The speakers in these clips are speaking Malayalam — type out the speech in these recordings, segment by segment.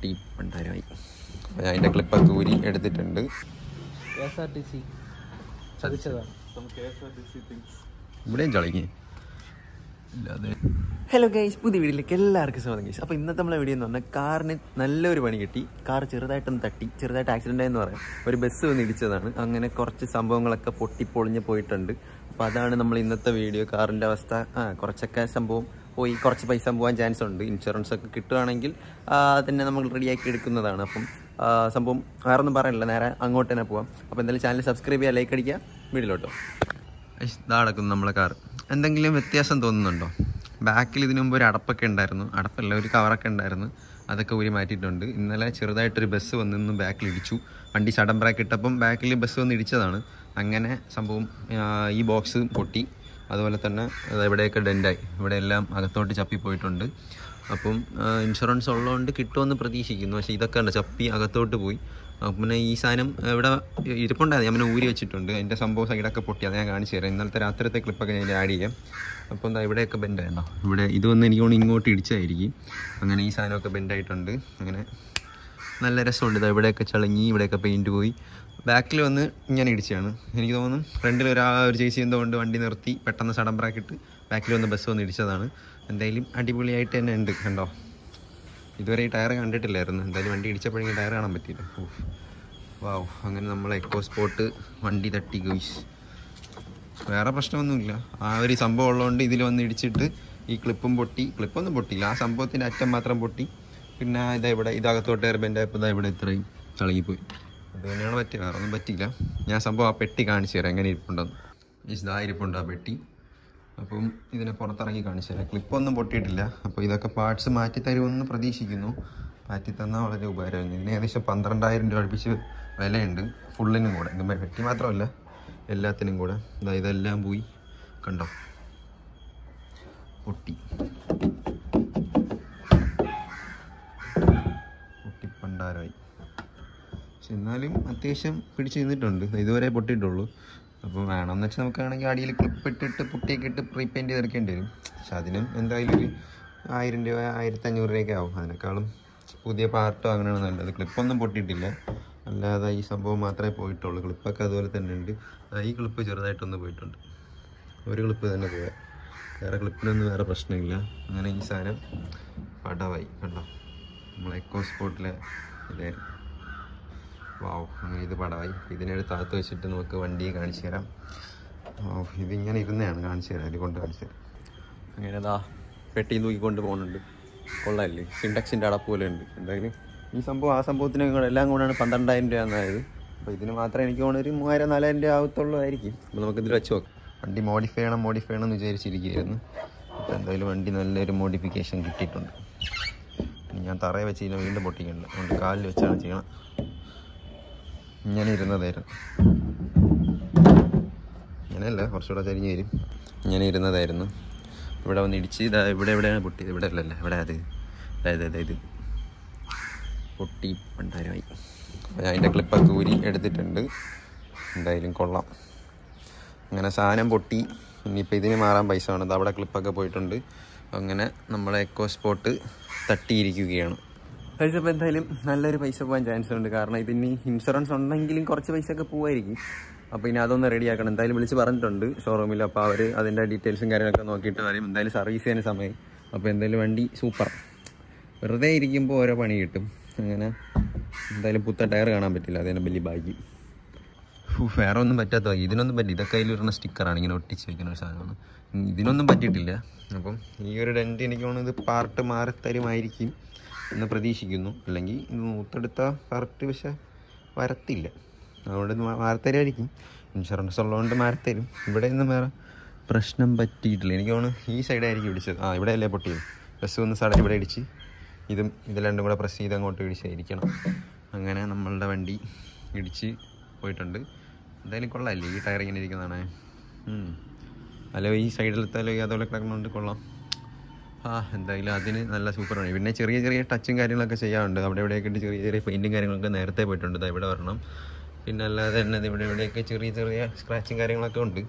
പൊട്ടി പണ്ടാരമായി. അപ്പോൾ അതിൻ്റെ ക്ലിപ്പൊക്കെ ഊരി എടുത്തിട്ടുണ്ട്. ഇവിടെയും ചളിങ്ങി. ഹലോ ഗൈസ്, പുതിയ വീഡിയോയിലേക്ക് എല്ലാവർക്കും സ്വാഗതം ഗൈസ്. അപ്പോൾ ഇന്നത്തെ നമ്മളെ വീഡിയോ എന്ന് പറഞ്ഞാൽ കാറിന് നല്ലൊരു പണി കിട്ടി. കാർ ചെറുതായിട്ടൊന്ന് തട്ടി, ചെറുതായിട്ട് ആക്സിഡൻ്റ് ആയെന്ന് പറയാം. ഒരു ബസ് വന്ന് ഇടിച്ചതാണ്. അങ്ങനെ കുറച്ച് സംഭവങ്ങളൊക്കെ പൊട്ടിപ്പൊളിഞ്ഞ് പോയിട്ടുണ്ട്. അപ്പോൾ അതാണ് നമ്മൾ ഇന്നത്തെ വീഡിയോ. കാറിൻ്റെ അവസ്ഥ കുറച്ചൊക്കെ സംഭവം പോയി, കുറച്ച് പൈസ പോകാൻ ചാൻസ് ഉണ്ട്. ഇൻഷുറൻസ് ഒക്കെ കിട്ടുകയാണെങ്കിൽ തന്നെ നമ്മൾ റെഡിയാക്കി എടുക്കുന്നതാണ്. അപ്പം സംഭവം വേറെ ഒന്നും പറയാനില്ല, നേരെ അങ്ങോട്ട് തന്നെ പോവാം. അപ്പോൾ എന്തായാലും ചാനൽ സബ്സ്ക്രൈബ് ചെയ്യുക, ലൈക്ക് അടിക്കുക, വീഡിയോയിലോട്ടോ. ഇതാ നടക്കുന്നു നമ്മളെ കാർ. എന്തെങ്കിലും വ്യത്യാസം തോന്നുന്നുണ്ടോ? ബാക്കിൽ ഇതിനു മുമ്പ് ഒരു അടപ്പൊക്കെ ഉണ്ടായിരുന്നു, അടപ്പല്ല ഒരു കവറൊക്കെ ഉണ്ടായിരുന്നു, അതൊക്കെ ഊരി മാറ്റിയിട്ടുണ്ട്. ഇന്നലെ ചെറുതായിട്ടൊരു ബസ് വന്നിന്ന് ബാക്കിൽ ഇടിച്ചു. വണ്ടി സഡൻ ബ്രേക്ക് ഇട്ടപ്പം ബാക്കിൽ ബസ് വന്ന് ഇടിച്ചതാണ്. അങ്ങനെ സംഭവം ഈ ബോക്സ് പൊട്ടി, അതുപോലെ തന്നെ ഇവിടെയൊക്കെ ഡെൻറ്റായി, ഇവിടെ എല്ലാം അകത്തോട്ട് ചപ്പി പോയിട്ടുണ്ട്. അപ്പം ഇൻഷുറൻസ് ഉള്ളതുകൊണ്ട് കിട്ടുമെന്ന് പ്രതീക്ഷിക്കുന്നു. പക്ഷേ ഇതൊക്കെ ഉണ്ട് ചപ്പി അകത്തോട്ട് പോയി. പിന്നെ ഈ സാധനം ഇവിടെ ഇരിപ്പുണ്ടായിരുന്നു, ഞാൻ പിന്നെ ഊരി വെച്ചിട്ടുണ്ട്. അതിൻ്റെ സംഭവം സൈഡൊക്കെ പൊട്ടി, അത് ഞാൻ കാണിച്ചു തരാം. ഇന്നലത്തെ രാത്രിത്തെ ക്ലിപ്പൊക്കെ ഞാൻ ആഡ് ചെയ്യാം. അപ്പോൾ എന്താ ഇവിടെയൊക്കെ ബെൻഡായിരുന്നോ, ഇവിടെ ഇത് വന്ന് എനിക്ക് തോന്നുന്നു ഇങ്ങോട്ട് ഇടിച്ചായിരിക്കും. അങ്ങനെ ഈ സാധനമൊക്കെ ബെൻഡായിട്ടുണ്ട്. അങ്ങനെ നല്ല രസമുണ്ട്. ഇതാ ഇവിടെയൊക്കെ ചളങ്ങി, ഇവിടെയൊക്കെ പെയിൻറ്റ് പോയി. ബാക്കിൽ വന്ന് ഇങ്ങനെ ഇടിച്ചാണ്. എനിക്ക് തോന്നുന്നു ഫ്രണ്ടിൽ ഒരു ചേച്ചി എന്തുകൊണ്ട് വണ്ടി നിർത്തി പെട്ടെന്ന് സഡൻ ബ്രേക്ക് ഇട്ട് ബാക്കിൽ വന്ന് ബസ് വന്ന് ഇടിച്ചതാണ്. എന്തായാലും അടിപൊളിയായിട്ട് തന്നെ ഉണ്ട്, കണ്ടോ. ഇതുവരെ ഈ ടയർ കണ്ടിട്ടില്ലായിരുന്നു. എന്തായാലും വണ്ടി ഇടിച്ചപ്പോഴെങ്കിൽ ടയർ കാണാൻ പറ്റിയില്ല. വാവ്, അങ്ങനെ നമ്മൾ എക്കോ സ്പോട്ട് വണ്ടി തട്ടി ഗോയ്സ്. വേറെ പ്രശ്നമൊന്നുമില്ല. ആ ഒരു സംഭവം ഉള്ളതുകൊണ്ട് ഇതിൽ വന്ന് ഇടിച്ചിട്ട് ഈ ക്ലിപ്പൊന്നും പൊട്ടിയില്ല, ആ സംഭവത്തിൻ്റെ അറ്റം മാത്രം പൊട്ടി. പിന്നെ ഇവിടെ ഇതകത്തോട്ട് എയർബെൻ്റ് ആയപ്പോൾ ഇവിടെ ഇത്രയും ചളങ്ങിപ്പോയി. അത് തന്നെയാണ് പറ്റിയത്, വേറെ ഒന്നും പറ്റിയില്ല. ഞാൻ സംഭവം ആ പെട്ടി കാണിച്ചു തരാം എങ്ങനെ ഇരിപ്പുണ്ടെന്ന്. ഇതാ ഇരിപ്പുണ്ട് ആ പെട്ടി. അപ്പം ഇതിനെ പുറത്തിറങ്ങി കാണിച്ചു തരാം. ക്ലിപ്പൊന്നും പൊട്ടിയിട്ടില്ല. അപ്പോൾ ഇതൊക്കെ പാർട്സ് മാറ്റി തരുമെന്ന് പ്രതീക്ഷിക്കുന്നു. മാറ്റി തന്നാൽ വളരെ ഉപകാരമായിരുന്നു. ഇതിന് ഏകദേശം 12,000 രൂപ അടുപ്പിച്ച് വിലയുണ്ട് ഫുള്ളിനും കൂടെ. ഇത് പെട്ടി മാത്രമല്ല, എല്ലാത്തിനും കൂടെ. ഇതെല്ലാം പോയി, കണ്ടോ, പൊട്ടിപ്പണ്ടാരായി. പക്ഷെ എന്നാലും അത്യാവശ്യം പിടിച്ച് നിന്നിട്ടുണ്ട്. ഇതുവരെ പൊട്ടിയിട്ടുള്ളൂ. അപ്പോൾ വേണമെന്ന് വെച്ചാൽ നമുക്കാണെങ്കിൽ അടിയിൽ ക്ലിപ്പ് ഇട്ടിട്ട് പൊട്ടിയൊക്കെ ഇട്ട് റീപെയിൻറ്റ് ചെയ്തെടുക്കേണ്ടി വരും. പക്ഷെ അതിനും എന്തായാലും ഒരു 1000 രൂപ 1500 രൂപയൊക്കെ ആവും. അതിനേക്കാളും പുതിയ പാർട്ട് വാങ്ങണമെന്ന് നല്ലത്. ക്ലിപ്പൊന്നും പൊട്ടിയിട്ടില്ല, അല്ലാതെ ഈ സംഭവം മാത്രമേ പോയിട്ടുള്ളൂ. ക്ലിപ്പൊക്കെ അതുപോലെ തന്നെ ഉണ്ട്. ഈ ക്ലിപ്പ് ചെറുതായിട്ടൊന്ന് പോയിട്ടുണ്ട്, ഒരു ക്ലിപ്പ് തന്നെ പോയാൽ. വേറെ ക്ലിപ്പിനൊന്നും വേറെ പ്രശ്നമില്ല. അങ്ങനെ ഈ സാധനം പടവായി, കണ്ടോ. നമ്മൾ എക്കോ സ്പോട്ടിലെ ഇതായിരുന്നു. വാവ്, അങ്ങനെ ഇത് പടവായി. ഇതിനെടുത്ത് അകത്ത് വെച്ചിട്ട് നമുക്ക് വണ്ടിയെ കാണിച്ചു തരാം. ഇതിങ്ങനെ ഇരുന്നതാണ്, കാണിച്ചു തരാം, ഇത് കൊണ്ട് കാണിച്ചു തരാം. അങ്ങനെ അതാ പെട്ടി തൂക്കിക്കൊണ്ട് പോകുന്നുണ്ട്. കൊള്ളാമല്ലേ, സിൻഡക്സിൻ്റെ അടപ്പ് പോലെ ഉണ്ട്. എന്തായാലും ഈ സംഭവം ആ സംഭവത്തിന് എല്ലാം കൂടെയാണ് 12,000 രൂപ എന്നായത്. അപ്പോൾ ഇതിന് മാത്രം എനിക്ക് തോന്നുന്നു ഒരു 3000-4000 രൂപ ആവത്തുള്ളതായിരിക്കും. അപ്പോൾ നമുക്കിതിൽ വെച്ച് നോക്കാം. വണ്ടി മോഡിഫൈ ചെയ്യണം എന്ന് വിചാരിച്ചിരിക്കുകയായിരുന്നു. അപ്പോൾ എന്തായാലും വണ്ടി നല്ലൊരു മോഡിഫിക്കേഷൻ കിട്ടിയിട്ടുണ്ട്. ഞാൻ തറയെ വെച്ച് കഴിഞ്ഞാൽ വീണ്ടും പൊട്ടിക്കുന്നുണ്ട്, അതുകൊണ്ട് കാലിൽ വെച്ചാണ് ചെയ്യണം. ഇങ്ങനെ ഇരുന്നതായിരുന്നു, ഇങ്ങനെയല്ല, കുറച്ചുകൂടെ ചരിഞ്ഞ് വരും. ഇങ്ങനെ ഇരുന്നതായിരുന്നു. ഇവിടെ വന്ന് ഇടിച്ച് എവിടെയാണ് പൊട്ടിയത്? ഇവിടെ അല്ലല്ലേ, ഇവിടെ അതായത് പൊട്ടി പണ്ടാരമായി. അപ്പോൾ അതിൻ്റെ ക്ലിപ്പൊക്കെ ഊരി എടുത്തിട്ടുണ്ട്. എന്തായാലും കൊള്ളാം. അങ്ങനെ സാധനം പൊട്ടി. ഇനിയിപ്പോൾ ഇതിന് മാറാൻ പൈസ വേണം. അവിടെ ക്ലിപ്പൊക്കെ പോയിട്ടുണ്ട്. അങ്ങനെ നമ്മളെ എക്കോ സ്പോട്ട് തട്ടിയിരിക്കുകയാണ്. അപ്പോൾ എന്തായാലും നല്ലൊരു പൈസ പോകാൻ ചാൻസ് ഉണ്ട്. കാരണം ഇതിന് ഇൻഷുറൻസ് ഉണ്ടെങ്കിലും കുറച്ച് പൈസയൊക്കെ പോവായിരിക്കും. അപ്പോൾ ഇനി അതൊന്ന് റെഡിയാക്കണം. എന്തായാലും വിളിച്ച് പറഞ്ഞിട്ടുണ്ട് ഷോറൂമിൽ. അപ്പോൾ അവർ അതിൻ്റെ ഡീറ്റെയിൽസും കാര്യങ്ങളൊക്കെ നോക്കിയിട്ട് വരും. എന്തായാലും സർവീസ് ചെയ്യാൻ സമയം. അപ്പോൾ എന്തായാലും വണ്ടി സൂപ്പർ. വെറുതെ ഇരിക്കുമ്പോൾ ഓരോ പണി കിട്ടും. അങ്ങനെ എന്തായാലും പുത്ത ടയർ കാണാൻ പറ്റില്ല, അതിനെ വലിയ ഭാഗ്യം. വേറെ ഒന്നും പറ്റാത്ത, ഇതിനൊന്നും പറ്റി. ഇതൊക്കെ അതിലിടുന്ന സ്റ്റിക്കറാണ്, ഇങ്ങനെ ഒട്ടിച്ച് വയ്ക്കുന്ന ഒരു സാധനമാണ്. ഇതിനൊന്നും പറ്റിയിട്ടില്ല. അപ്പം ഈ ഒരു ഡെൻറ്റ് എനിക്ക് തോന്നുന്നത് ഇത് പാർട്ട് മാറിത്തരുമായിരിക്കും എന്ന് പ്രതീക്ഷിക്കുന്നു. അല്ലെങ്കിൽ ഇത് നൂത്തെടുത്ത പാർട്ട് പക്ഷെ വരത്തില്ല, അതുകൊണ്ട് മാറിത്തരുമായിരിക്കും. ഇൻഷുറൻസ് ഉള്ളതുകൊണ്ട് മാറിത്തരും. ഇവിടെ ഒന്നും വേറെ പ്രശ്നം പറ്റിയിട്ടില്ല. എനിക്ക് തോന്നുന്നു ഈ സൈഡായിരിക്കും ഇടിച്ചത്. ഇവിടെ അല്ലേ പൊട്ടിയത്. ബസ് ഒന്ന് സഡൻ ഇവിടെ ഇടിച്ച് ഇത് രണ്ടും കൂടെ പ്രസ് ചെയ്ത് അങ്ങോട്ട് ഇടിച്ചായിരിക്കണം. അങ്ങനെ നമ്മളുടെ വണ്ടി ഇടിച്ച് പോയിട്ടുണ്ട്. എന്തായാലും കൊള്ളാമല്ലേ, ഈ ടയർ ഇങ്ങനെ ഇരിക്കുന്നതാണ്. അല്ല ഈ സൈഡിലത്തെ അതുപോലെ കിടക്കുന്നുണ്ട്, കൊള്ളാം. എന്തായാലും അതിന് നല്ല സൂപ്പർ ആണ്. പിന്നെ ചെറിയ ചെറിയ ടച്ചും കാര്യങ്ങളൊക്കെ ചെയ്യാറുണ്ട്. അവിടെ ഇവിടെയൊക്കെ ഇട്ട് ചെറിയ ചെറിയ പെയിൻറ്റും കാര്യങ്ങളൊക്കെ നേരത്തെ പോയിട്ടുണ്ട്. ഇവിടെ വരണം. പിന്നെ അല്ലാതെ തന്നെ ഇവിടെയൊക്കെ ചെറിയ ചെറിയ സ്ക്രാച്ചും കാര്യങ്ങളൊക്കെ ഉണ്ട്.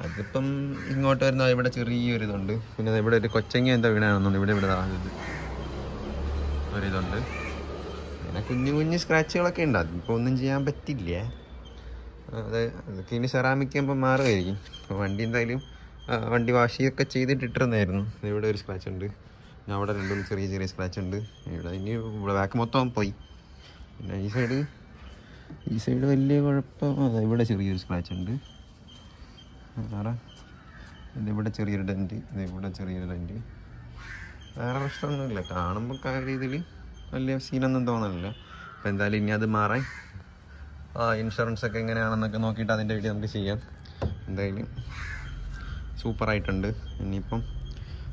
അതിപ്പം ഇങ്ങോട്ട് വരുന്ന ഇവിടെ ചെറിയൊരിതുണ്ട്. പിന്നെ ഇവിടെ ഒരു കൊച്ചങ്ങ എന്താ വീണാണെന്നുണ്ട്. ഇവിടെ ഒരിതുണ്ട്. പിന്നെ കുഞ്ഞു കുഞ്ഞു സ്ക്രാച്ചുകളൊക്കെ ഉണ്ട്, അതിപ്പോൾ ഒന്നും ചെയ്യാൻ പറ്റില്ല. അതൊക്കെ ഇനി സെറാമിക് ആകുമ്പോൾ മാറുമായിരിക്കും. അപ്പോൾ വണ്ടി എന്തായാലും വണ്ടി വാഷ് ചെയ്തൊക്കെ ചെയ്തിട്ടിരുന്നായിരുന്നു. ഇവിടെ ഒരു സ്ക്രാച്ച് ഉണ്ട്, പിന്നെ അവിടെ രണ്ടും ചെറിയ ചെറിയ സ്ക്രാച്ച് ഉണ്ട്. ഇവിടെ ഇനി ഇവിടെ ബാക്ക് മൊത്തം പോയി. പിന്നെ ഈ സൈഡ് വലിയ കുഴപ്പം. അതെ, ഇവിടെ ചെറിയൊരു സ്ക്രാച്ച് ഉണ്ട്. വേറെ ഇതിവിടെ ചെറിയൊരു ഡെൻറ്റ്, ഇതിവിടെ ചെറിയൊരു ഡെൻറ്റ്. വേറെ പ്രശ്നമൊന്നുമില്ല, കാണുമ്പോൾ രീതിയിൽ വലിയ സീനൊന്നും തോന്നുന്നില്ല. അപ്പോൾ എന്തായാലും ഇനി അത് മാറാൻ ഇൻഷുറൻസ് ഒക്കെ എങ്ങനെയാണെന്നൊക്കെ നോക്കിയിട്ട് അതിൻ്റെ വീഡിയോ നമുക്ക് ചെയ്യാം. എന്തായാലും സൂപ്പറായിട്ടുണ്ട്. ഇനിയിപ്പം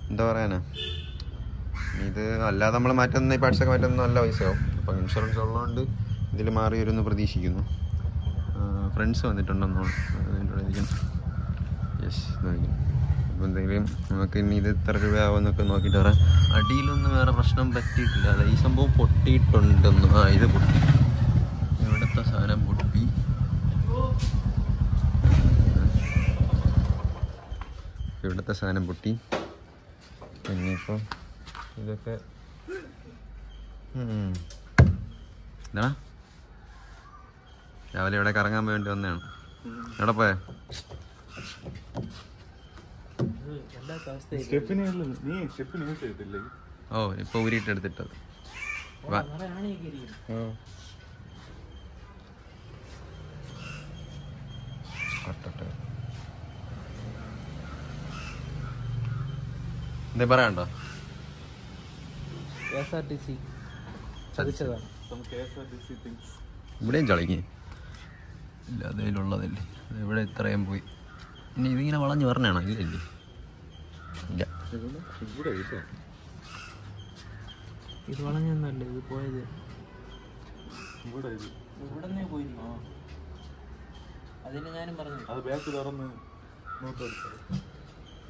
എന്താ പറയാനാ, ഇത് അല്ലാതെ നമ്മൾ മാറ്റുന്ന ഈ പാർട്സൊക്കെ മാറ്റുന്ന നല്ല പൈസയാവും. അപ്പം ഇൻഷുറൻസ് ഉള്ളതുകൊണ്ട് ഇതിൽ മാറി വരുമെന്ന് പ്രതീക്ഷിക്കുന്നു. ഫ്രണ്ട്സ് വന്നിട്ടുണ്ടെന്നോ യെസ് നോക്കും. അപ്പോൾ എന്തെങ്കിലും നമുക്ക് ഇനി ഇത് എത്ര രൂപയാവുമെന്നൊക്കെ നോക്കിയിട്ട് പറയാം. അടിയിലൊന്നും വേറെ പ്രശ്നം പറ്റിയിട്ടില്ല. അതെ, ഈ സംഭവം പൊട്ടിയിട്ടുണ്ടെന്ന്. ഇത് പൊട്ടി, ഇവിടുത്തെ സാധനം പൊട്ടി. ഇവിടുത്തെ സാധനം പൊട്ടി. ഇനിയിപ്പോൾ ഇതൊക്കെ എന്താ രാവിലെ ഇവിടെ കറങ്ങാൻ വേണ്ടി വന്നതാണ്. എവിടെ പോയ? ഓ, ഇപ്പൊ ഊരിട്ടെടുത്തിട്ടത്. എന്തേ പറയാണ്ടോ? ഇവിടെയും ചളിങ്ങി ഇല്ല, അതിലുള്ളതല്ലേ. ഇവിടെ ഇത്രയും പോയി. ഇനി ഇതിങ്ങനെ വളഞ്ഞു പറഞ്ഞാണോ? ഇല്ലല്ലേ, ഇല്ല. ഇത് വളഞ്ഞൊന്നല്ലേ, ഇത് പോയത് അതിന് ഞാനും പറഞ്ഞു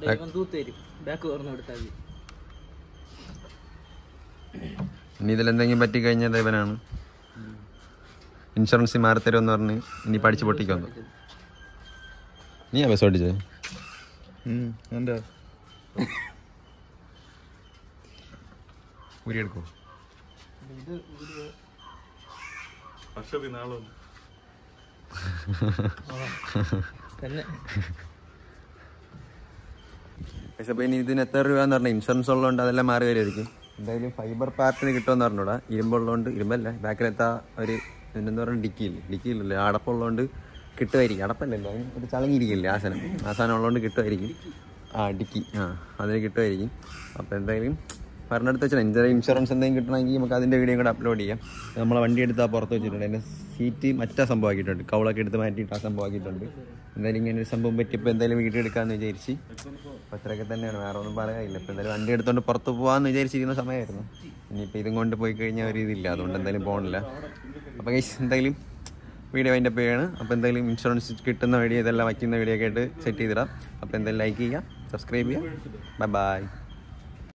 ദൈവം തൂത്തരും, ബാക്ക് തുറന്നു കൊടുത്താൽ മതി. ഇനി ഇതിലെന്തെങ്കിലും പറ്റിക്കഴിഞ്ഞാൽ ദൈവനാണ്. ഇൻഷുറൻസ് മാറിത്തരുമെന്ന് പറഞ്ഞ് ഇനി പഠിച്ച് പൊട്ടിക്കൊന്നു. നീ ബസ് ഓടിച്ചേ? എന്താ ഊരിയെടുക്കോ? പക്ഷെ അപ്പോൾ ഇനി ഇതിന് എത്ര രൂപ എന്ന് പറഞ്ഞാൽ ഇൻഷുറൻസ് ഉള്ളതുകൊണ്ട് അതെല്ലാം മാറി വരുമായിരിക്കും. എന്തായാലും ഫൈബർ പാർട്ടിന് കിട്ടുമെന്ന് പറഞ്ഞൂടാ. ഇരുമ്പുള്ളതുകൊണ്ട്, ഇരുമ്പല്ല ബാക്കിലെത്താ ഒരു എന്താ പറയുക, ഡിക്കിയില്ലല്ലേ, അടപ്പുള്ളതുകൊണ്ട് കിട്ടുമായിരിക്കും. അടപ്പല്ലല്ലോ, അതിന് ഒരു ചളങ്ങിയിരിക്കില്ലേ ആ സാധനം ഉള്ളതുകൊണ്ട് കിട്ടുമായിരിക്കും. ഡിക്കി അതിന് കിട്ടുമായിരിക്കും. അപ്പോൾ എന്തായാലും പറഞ്ഞെടുത്ത് വെച്ചാൽ എൻ്റെ ഇൻഷുറൻസ് എന്തെങ്കിലും കിട്ടണമെങ്കിൽ നമുക്ക് അതിൻ്റെ വീഡിയോ കൂടെ അപ്ലോഡ് ചെയ്യാം. നമ്മളെ വണ്ടി എടുത്ത് പുറത്ത് വെച്ചിട്ടുണ്ട്. എൻ്റെ സീറ്റ് മറ്റേ സംഭവമാക്കിയിട്ടുണ്ട്, കൗളൊക്കെ എടുത്ത് മാറ്റിയിട്ട് ആ സംഭവമാക്കിയിട്ടുണ്ട്. എന്തായാലും ഇങ്ങനെ ഒരു സംഭവം പറ്റിയപ്പോൾ എന്തായാലും വീഡിയോ എടുക്കാമെന്ന് വിചാരിച്ച്. അപ്പോൾ അത്രയൊക്കെ തന്നെയാണ്, വേറെ ഒന്നും പറയാനില്ല. ഇപ്പോൾ എന്തായാലും വണ്ടി എടുത്തുകൊണ്ട് പുറത്ത് പോകാമെന്ന് വിചാരിച്ചിരിക്കുന്ന സമയമായിരുന്നു. ഇനിയിപ്പോൾ ഇതും കൊണ്ട് പോയി കഴിഞ്ഞാൽ ഒരു ഇതില്ല, അതുകൊണ്ട് എന്തായാലും പോകണില്ല. അപ്പോൾ എന്തായാലും വീഡിയോ അതിൻ്റെ പേയാണ്. അപ്പോൾ എന്തായാലും ഇൻഷുറൻസ് കിട്ടുന്ന വീഡിയോ, ഇതെല്ലാം വയ്ക്കുന്ന വീഡിയോ ഒക്കെ ആയിട്ട് സെറ്റ് ചെയ്തിടാം. അപ്പോൾ എന്തായാലും ലൈക്ക് ചെയ്യുക, സബ്സ്ക്രൈബ് ചെയ്യുക. ബൈ.